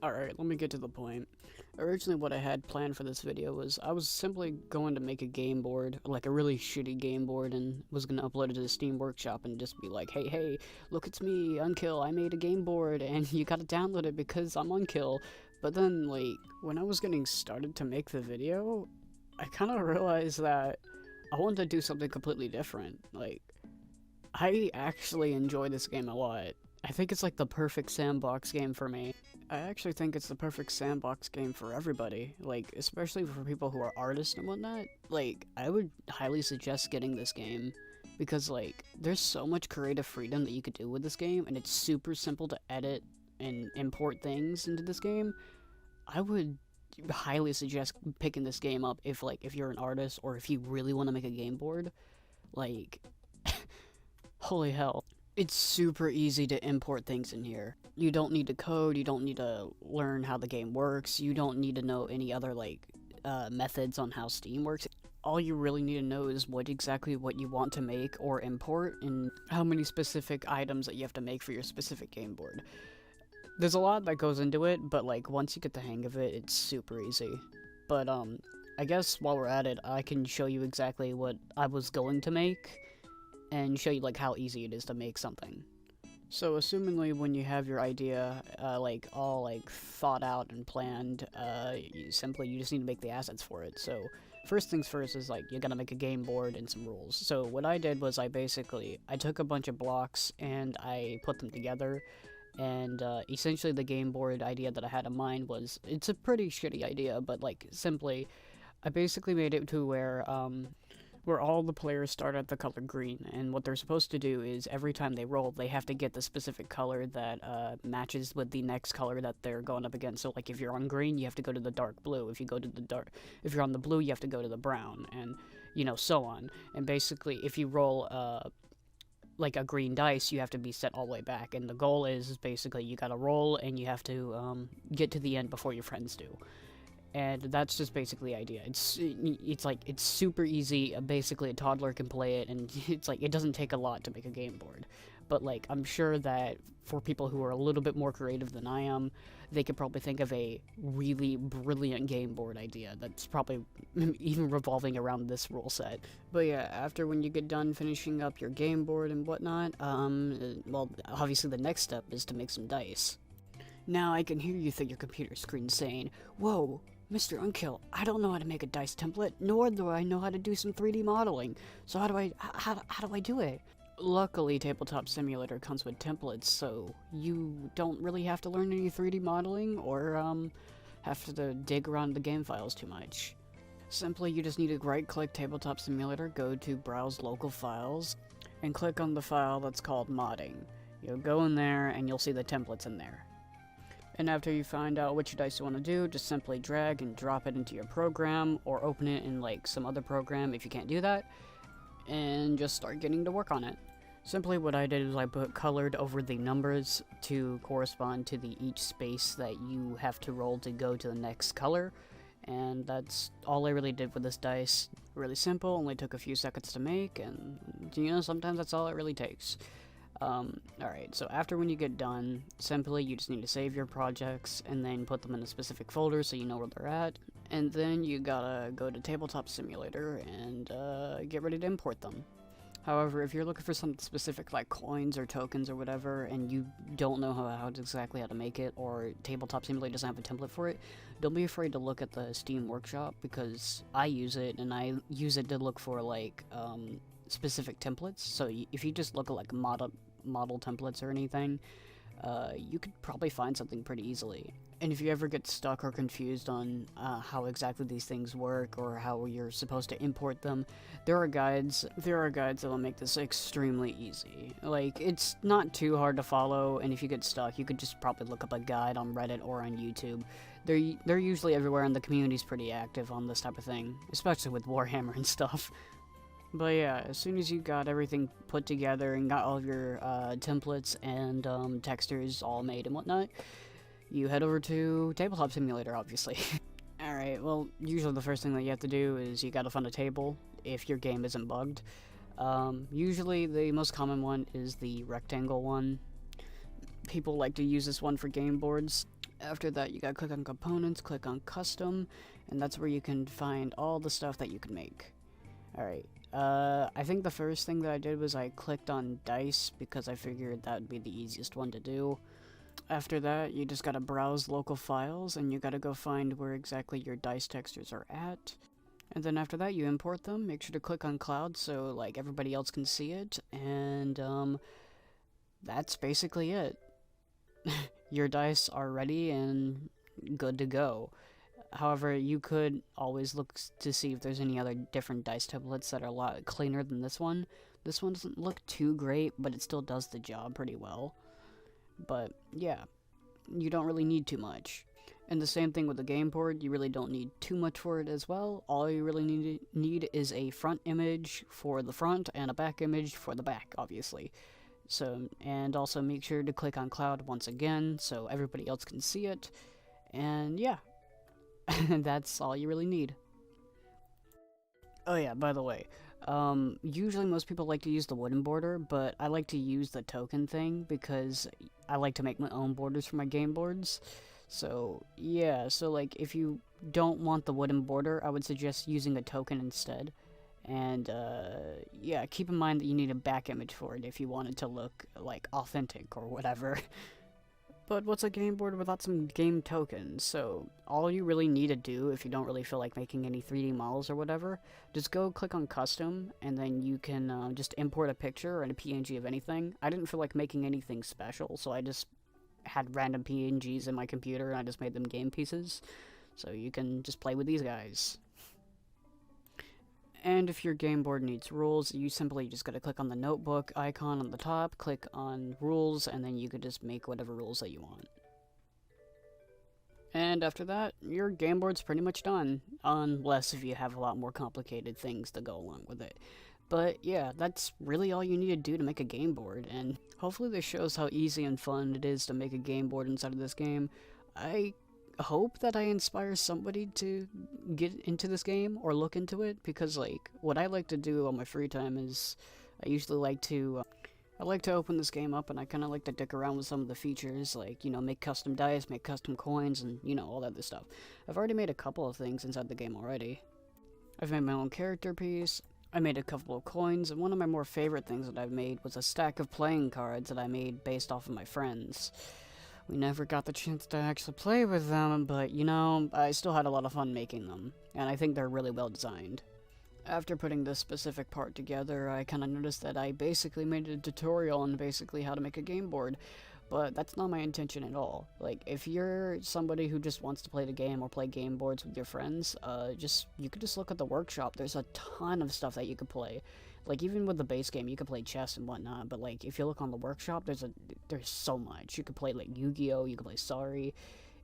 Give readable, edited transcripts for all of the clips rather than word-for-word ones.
Alright, let me get to the point. Originally what I had planned for this video was I was simply going to make a game board, like a really shitty game board, and was going to upload it to the Steam Workshop and just be like, hey, look, it's me, Unkill, I made a game board and you gotta download it because I'm Unkill. But then, like, when I was getting started to make the video, I kind of realized that I wanted to do something completely different. Like, I actually enjoy this game a lot. I think it's like the perfect sandbox game for me. I actually think it's the perfect sandbox game for everybody, like, especially for people who are artists and whatnot. Like, I would highly suggest getting this game, because, like, there's so much creative freedom that you could do with this game, and it's super simple to edit and import things into this game. I would highly suggest picking this game up if you're an artist, or if you really want to make a game board. Like, holy hell. It's super easy to import things in here. You don't need to code, you don't need to learn how the game works, you don't need to know any other, like, methods on how Steam works. All you really need to know is what you want to make or import, and how many specific items that you have to make for your specific game board. There's a lot that goes into it, but, like, once you get the hang of it, it's super easy. But, I guess while we're at it, I can show you exactly what I was going to make, and show you, like, how easy it is to make something. So, assumingly, when you have your idea, like, all, like, thought out and planned, you just need to make the assets for it. So, first things first is, like, you gotta make a game board and some rules. So, what I did was I took a bunch of blocks and I put them together, and, essentially the game board idea that I had in mind was, it's a pretty shitty idea, but, like, simply, I basically made it to where all the players start at the color green, and what they're supposed to do is every time they roll, they have to get the specific color that matches with the next color that they're going up against. So, like, if you're on green, you have to go to the dark blue. If you're on the blue, you have to go to the brown, and so on. And basically, if you roll like a green dice, you have to be set all the way back. And the goal is basically you gotta roll, and you have to get to the end before your friends do. And that's just basically the idea. It's super easy. Basically, a toddler can play it, and it's like, it doesn't take a lot to make a game board. But, like, I'm sure that for people who are a little bit more creative than I am, they could probably think of a really brilliant game board idea that's probably even revolving around this rule set. But yeah, after when you get done finishing up your game board and whatnot, well, obviously the next step is to make some dice. Now I can hear you through your computer screen saying, "Whoa, Mr. Unkill, I don't know how to make a dice template, nor do I know how to do some 3D modeling. So how do I do it?" Luckily, Tabletop Simulator comes with templates, so you don't really have to learn any 3D modeling or have to dig around the game files too much. Simply, you just need to right-click Tabletop Simulator, go to Browse Local Files, and click on the file that's called Modding. You'll go in there, and you'll see the templates in there. And after you find out which dice you want to do, just simply drag and drop it into your program, or open it in, like, some other program if you can't do that, and just start getting to work on it. Simply what I did is I put colored over the numbers to correspond to each space that you have to roll to go to the next color, and that's all I really did with this dice. Really simple, only took a few seconds to make, and, sometimes that's all it really takes. Alright, so after when you get done, simply you just need to save your projects and then put them in a specific folder so you know where they're at, and then you gotta go to Tabletop Simulator and get ready to import them. However, if you're looking for something specific like coins or tokens or whatever, and you don't know exactly how to make it, or Tabletop Simulator doesn't have a template for it, don't be afraid to look at the Steam Workshop, because I use it, and I use it to look for, like, specific templates. So if you just look at, like, model templates or anything, you could probably find something pretty easily. And if you ever get stuck or confused on how exactly these things work, or how you're supposed to import them, there are guides that will make this extremely easy. Like, it's not too hard to follow, and if you get stuck, you could just probably look up a guide on Reddit or on YouTube. They're usually everywhere, and the community's pretty active on this type of thing, especially with Warhammer and stuff. But yeah, as soon as you got everything put together and got all of your templates and textures all made and whatnot, you head over to Tabletop Simulator, obviously. Alright, well, usually the first thing that you have to do is you gotta find a table, if your game isn't bugged. Usually the most common one is the rectangle one. People like to use this one for game boards. After that, you gotta click on components, click on custom, and that's where you can find all the stuff that you can make. Alright, I think the first thing that I did was I clicked on dice because I figured that would be the easiest one to do. After that, you just gotta browse local files and you gotta go find where exactly your dice textures are at. And then after that, you import them. Make sure to click on cloud so like everybody else can see it, and that's basically it. Your dice are ready and good to go. However, you could always look to see if there's any other different dice templates that are a lot cleaner than this one. This one doesn't look too great, but it still does the job pretty well. But yeah, you don't really need too much. And the same thing with the game board, you really don't need too much for it as well. All you really need is a front image for the front and a back image for the back, obviously. So, and also make sure to click on cloud once again so everybody else can see it. And yeah, that's all you really need. Oh yeah, by the way, usually most people like to use the wooden border, but I like to use the token thing because I like to make my own borders for my game boards. So yeah, so like if you don't want the wooden border, I would suggest using a token instead. And yeah, keep in mind that you need a back image for it if you want it to look like authentic or whatever. But what's a game board without some game tokens? So all you really need to do if you don't really feel like making any 3D models or whatever, just go click on custom and then you can just import a picture or a PNG of anything. I didn't feel like making anything special, so I just had random PNGs in my computer and I just made them game pieces. So you can just play with these guys. And if your game board needs rules, you simply just gotta click on the notebook icon on the top, click on rules, and then you could just make whatever rules that you want. And after that, your game board's pretty much done, unless if you have a lot more complicated things to go along with it. But yeah, that's really all you need to do to make a game board, and hopefully this shows how easy and fun it is to make a game board inside of this game. I hope that I inspire somebody to get into this game or look into it, because like what I like to do on my free time is I usually like to open this game up and I kind of like to dick around with some of the features, like, you know, make custom dice, make custom coins, and you know, all that other stuff. I've already made a couple of things inside the game already. I've made my own character piece, I made a couple of coins, and one of my more favorite things that I've made was a stack of playing cards that I made based off of my friends. We never got the chance to actually play with them, but, you know, I still had a lot of fun making them, and I think they're really well designed. After putting this specific part together, I kind of noticed that I basically made a tutorial on basically how to make a game board, but that's not my intention at all. Like, if you're somebody who just wants to play the game or play game boards with your friends, you could just look at the workshop. There's a ton of stuff that you could play. Like, even with the base game, you could play chess and whatnot, but, like, if you look on the workshop, there's so much. You could play, like, Yu-Gi-Oh!, you could play Sorry,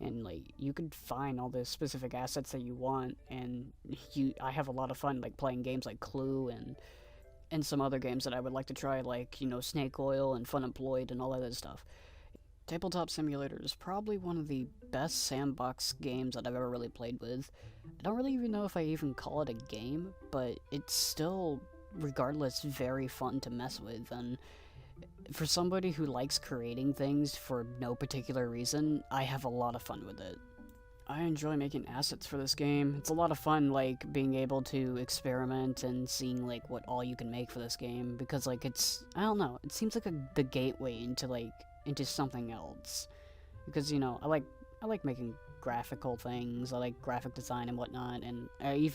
and, like, you could find all the specific assets that you want, and I have a lot of fun, like, playing games like Clue and some other games that I would like to try, like, you know, Snake Oil and Fun Employed and all that other stuff. Tabletop Simulator is probably one of the best sandbox games that I've ever really played with. I don't really even know if I even call it a game, but it's still, regardless, very fun to mess with, and for somebody who likes creating things for no particular reason, I have a lot of fun with it. I enjoy making assets for this game. It's a lot of fun, like, being able to experiment and seeing, like, what all you can make for this game, because, like, it's, I don't know, it seems like the gateway into, like, into something else. Because, you know, I like making graphical things, I like graphic design and whatnot, and I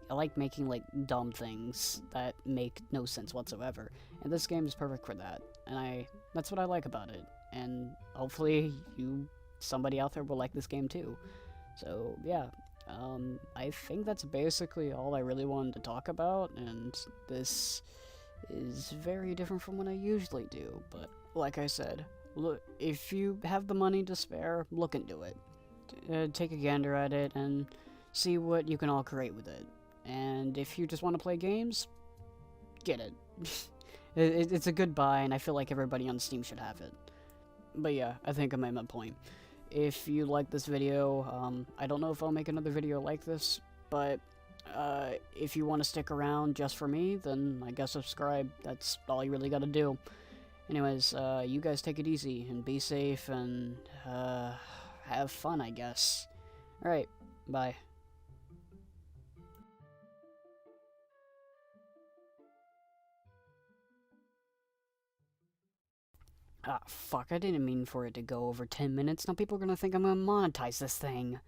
like making, like, dumb things that make no sense whatsoever. And this game is perfect for that, and that's what I like about it. And hopefully somebody out there will like this game too. So, yeah, I think that's basically all I really wanted to talk about, and this is very different from what I usually do, but like I said, look, if you have the money to spare, look into it. Take a gander at it and see what you can all create with it. And if you just want to play games, get it. It's a good buy, and I feel like everybody on Steam should have it. But yeah, I think I made my point. If you like this video, I don't know if I'll make another video like this, but if you want to stick around just for me, then I guess subscribe. That's all you really gotta do. Anyways, you guys take it easy and be safe and have fun, I guess. Alright, bye. Ah, fuck, I didn't mean for it to go over 10 minutes. Now people are gonna think I'm gonna monetize this thing.